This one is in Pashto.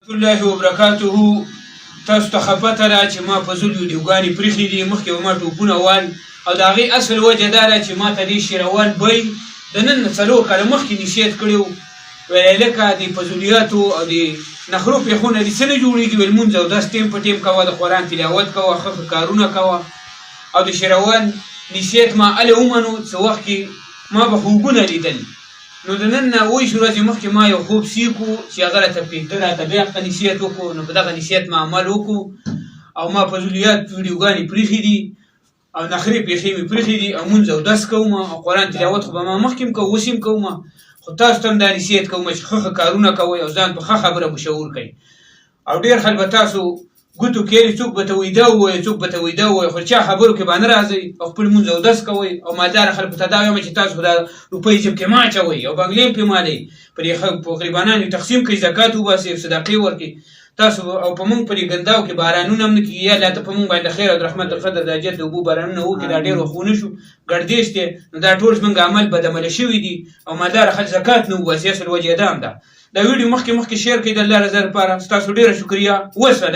الله وبرکاته. تاسو ته خپته ده چې ما په زول ویډیوګانې پرېښي دي، مخکې به ما ټوپونه وال او د هغې اصل وجه دا ده چې ما ته دې شېروان بی د نن نه 4 کاله مخکې نصیحت کړی و، ویل لکه د فضولیاتو او د نخرو پېښونه دې څه نه جوړېږي، ویل لمونځ اودس ټیم په ټیم کوه، د قرآن تلاوت کوه، ښه کارونه کوه. او د شېروان نصیحت ما هلې ومنو څه وخت کې ما به خوبونه لیدل. نو د نن نه 20 ورځې مخکې ما یو خوب سیکو چې هغه راته پېښته راته بیا هغه نصیحت وکړو. نو په دغه نصیحت ما عمل وکړو او ما فضولیات ویډیوګانې پرېښي دي او نخرې پېښې مې پرېښي دي او مونځ اودس کوم او قرآن تلاوت خو به ما مخکې هم کوم، اوس هم کوم. خو تاسو ته هم دا نصیحت کوم چې ښه کارونه کوئ او ځان په ښه خبره مشهور کړئ. او ډېر خلک به تاسو ګوتو کېږي، څوک به ته ویده ووایي، څوک به ته ویده ووایي، خو چا خبرو کې به نه راځئ او خپل مونځ اودس کوئ. او مالداره خلکو ته دا وایم چې تاسو خو دا روپۍ جیب کې مه اچوئ او بنګلې هم پرې مالئ، په غریبانانو تقسیم کړئ، زکات وباسئ، صدقې ورکړئ تاسو. او په موږ پرې ګنداو کې بارانونه هم نه کېږي، یا الله ته په موږ باندې خیر او د رحمت القدر د اجر د اوبو بارانونه وکړي. دا ډېر وخت ونه شو، ګردیش دی. نو دا ټول زموږ عمل بدعمله شوي دي او مالداره خلک زکات نه وباسي. اصل وجه یې دا هم ده. دا ویډیو مخکې شیر کړئ د الله رضا لپاره. ستاسو ډېره شکریه. وسله.